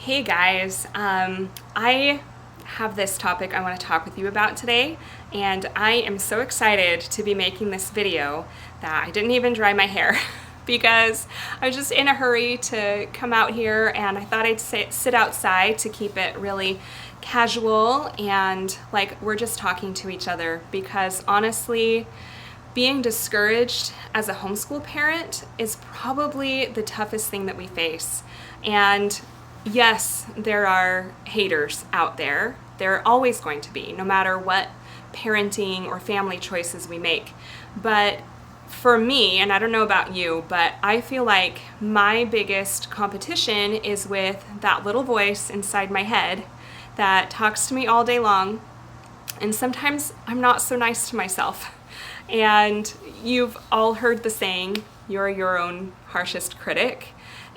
Hey guys, I have this topic I want to talk with you about today, and I am so excited to be making this video that I didn't even dry my hair because I was just in a hurry to come out here, and I thought I'd sit outside to keep it really casual and like we're just talking to each other, because honestly, being discouraged as a homeschool parent is probably the toughest thing that we face. And yes, there are haters out there. There are always going to be, no matter what parenting or family choices we make. But for me, and I don't know about you, but I feel like my biggest competition is with that little voice inside my head that talks to me all day long. And sometimes I'm not so nice to myself. And you've all heard the saying, you're your own harshest critic.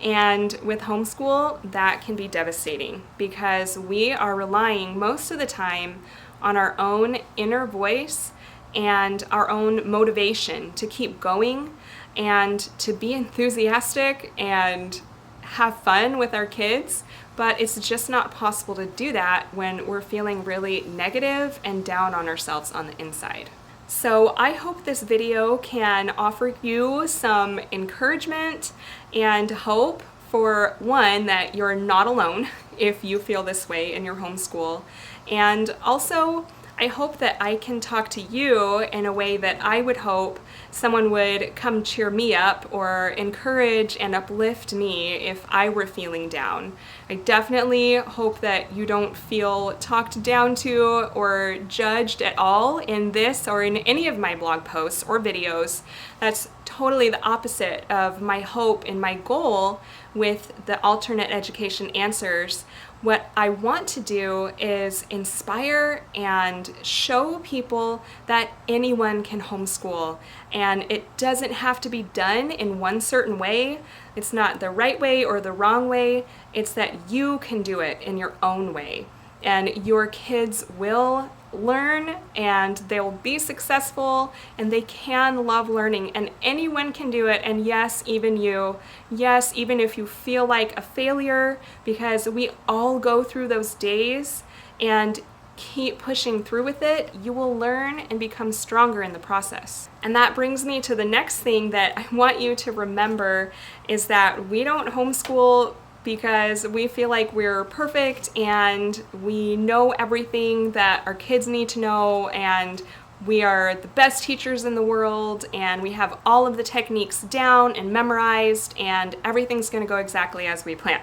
And with homeschool, that can be devastating because we are relying most of the time on our own inner voice and our own motivation to keep going and to be enthusiastic and have fun with our kids. But it's just not possible to do that when we're feeling really negative and down on ourselves on the inside. So I hope this video can offer you some encouragement and hope for one, that you're not alone if you feel this way in your homeschool. And also, I hope that I can talk to you in a way that I would hope someone would come cheer me up or encourage and uplift me if I were feeling down. I definitely hope that you don't feel talked down to or judged at all in this or in any of my blog posts or videos. That's totally the opposite of my hope and my goal with the alternate education answers. What I want to do is inspire and show people that anyone can homeschool, and it doesn't have to be done in one certain way. It's not the right way or the wrong way. It's that you can do it in your own way, and your kids will learn and they'll be successful and they can love learning, and anyone can do it. And yes, even you. Yes, even if you feel like a failure, because we all go through those days, and keep pushing through with it, you will learn and become stronger in the process. And that brings me to the next thing that I want you to remember, is that we don't homeschool because we feel like we're perfect and we know everything that our kids need to know, and we are the best teachers in the world, and we have all of the techniques down and memorized, and everything's going to go exactly as we plan.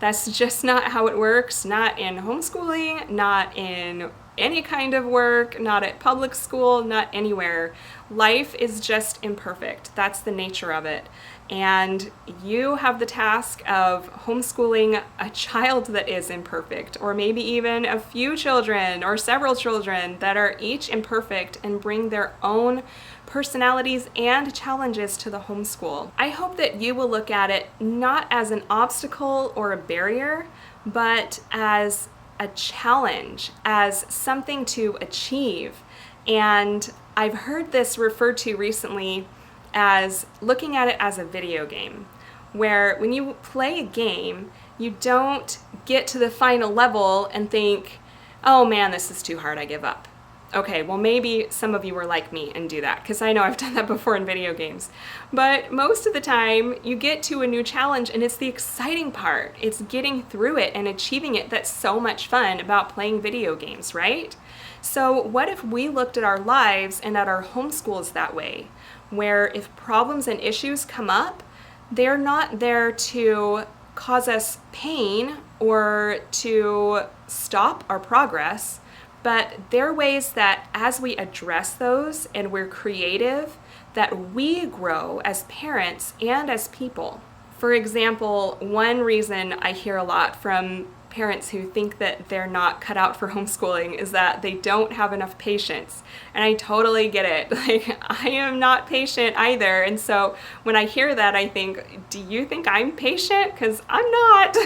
That's just not how it works, not in homeschooling, not in any kind of work, not at public school, not anywhere. Life is just imperfect. That's the nature of it. And you have the task of homeschooling a child that is imperfect, or maybe even a few children or several children that are each imperfect and bring their own personalities and challenges to the homeschool. I hope that you will look at it not as an obstacle or a barrier, but as a challenge, as something to achieve. And I've heard this referred to recently as looking at it as a video game, where when you play a game, you don't get to the final level and think, oh man, this is too hard, I give up. Okay, well maybe some of you are like me and do that, because I know I've done that before in video games. But most of the time, you get to a new challenge and it's the exciting part. It's getting through it and achieving it that's so much fun about playing video games, right? So what if we looked at our lives and at our homeschools that way, where if problems and issues come up, they're not there to cause us pain or to stop our progress, but they're ways that as we address those and we're creative, that we grow as parents and as people. For example, one reason I hear a lot from parents who think that they're not cut out for homeschooling is that they don't have enough patience. And I totally get it. Like, I am not patient either. And so when I hear that, I think, do you think I'm patient? Because I'm not.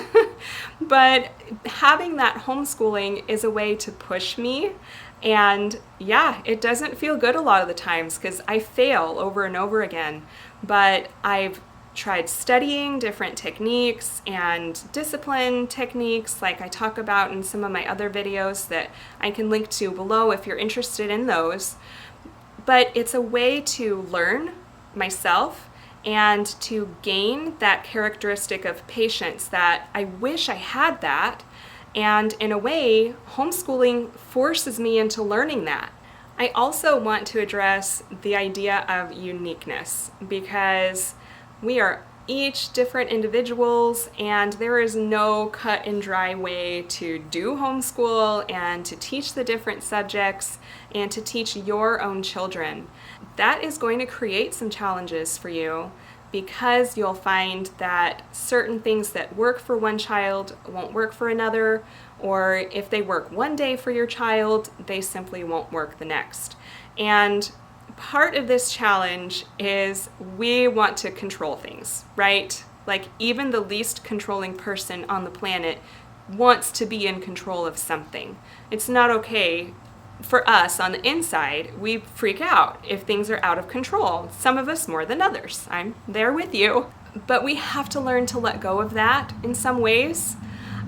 But having that homeschooling is a way to push me. And yeah, it doesn't feel good a lot of the times because I fail over and over again. But I've tried studying different techniques and discipline techniques like I talk about in some of my other videos that I can link to below if you're interested in those. But it's a way to learn myself and to gain that characteristic of patience that I wish I had that. And in a way, homeschooling forces me into learning that. I also want to address the idea of uniqueness because we are each different individuals and there is no cut and dry way to do homeschool and to teach the different subjects and to teach your own children. That is going to create some challenges for you because you'll find that certain things that work for one child won't work for another, or if they work one day for your child, they simply won't work the next. And part of this challenge is we want to control things, right? Like even the least controlling person on the planet wants to be in control of something. It's not okay for us on the inside. We freak out if things are out of control. Some of us more than others. I'm there with you. But we have to learn to let go of that in some ways.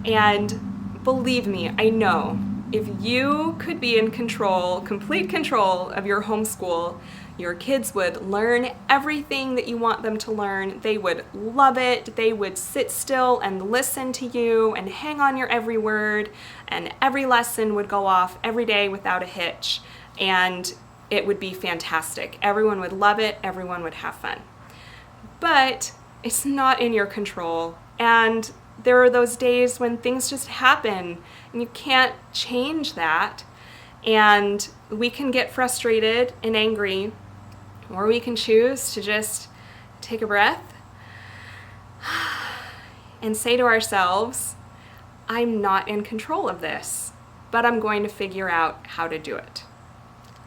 And believe me, I know if you could be in control, complete control of your homeschool, your kids would learn everything that you want them to learn. They would love it. They would sit still and listen to you and hang on your every word, and every lesson would go off every day without a hitch, and it would be fantastic. Everyone would love it. Everyone would have fun. But it's not in your control, and there are those days when things just happen and you can't change that, and we can get frustrated and angry, or we can choose to just take a breath and say to ourselves, I'm not in control of this, but I'm going to figure out how to do it.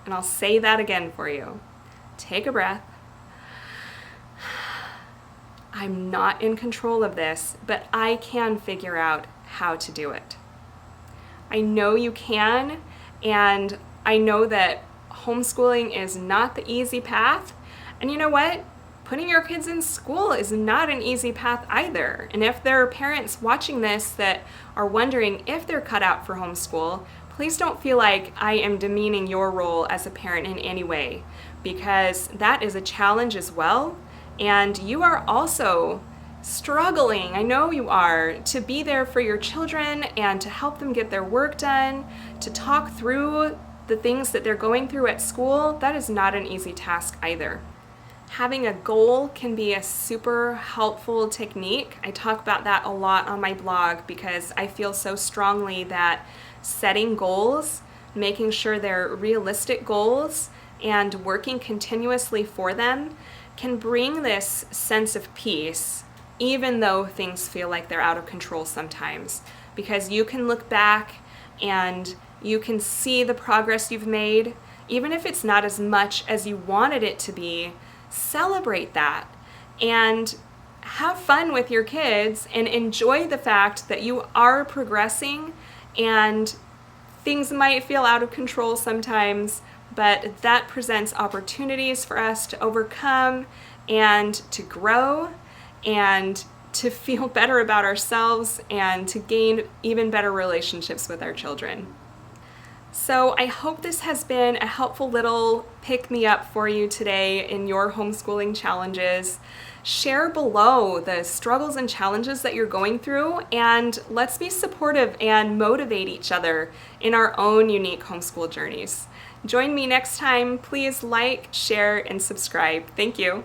And I'll say that again for you. Take a breath. I'm not in control of this, but I can figure out how to do it. I know you can, and I know that homeschooling is not the easy path. And you know what? Putting your kids in school is not an easy path either. And if there are parents watching this that are wondering if they're cut out for homeschool, please don't feel like I am demeaning your role as a parent in any way, because that is a challenge as well. And you are also struggling, I know you are, to be there for your children and to help them get their work done, to talk through the things that they're going through at school. That is not an easy task either. Having a goal can be a super helpful technique. I talk about that a lot on my blog because I feel so strongly that setting goals, making sure they're realistic goals, and working continuously for them can bring this sense of peace, even though things feel like they're out of control sometimes, because you can look back and you can see the progress you've made. Even if it's not as much as you wanted it to be, celebrate that and have fun with your kids and enjoy the fact that you are progressing, and things might feel out of control sometimes, but that presents opportunities for us to overcome and to grow and to feel better about ourselves and to gain even better relationships with our children. So I hope this has been a helpful little pick-me-up for you today in your homeschooling challenges. Share below the struggles and challenges that you're going through, and let's be supportive and motivate each other in our own unique homeschool journeys. Join me next time. Please like, share, and subscribe. Thank you.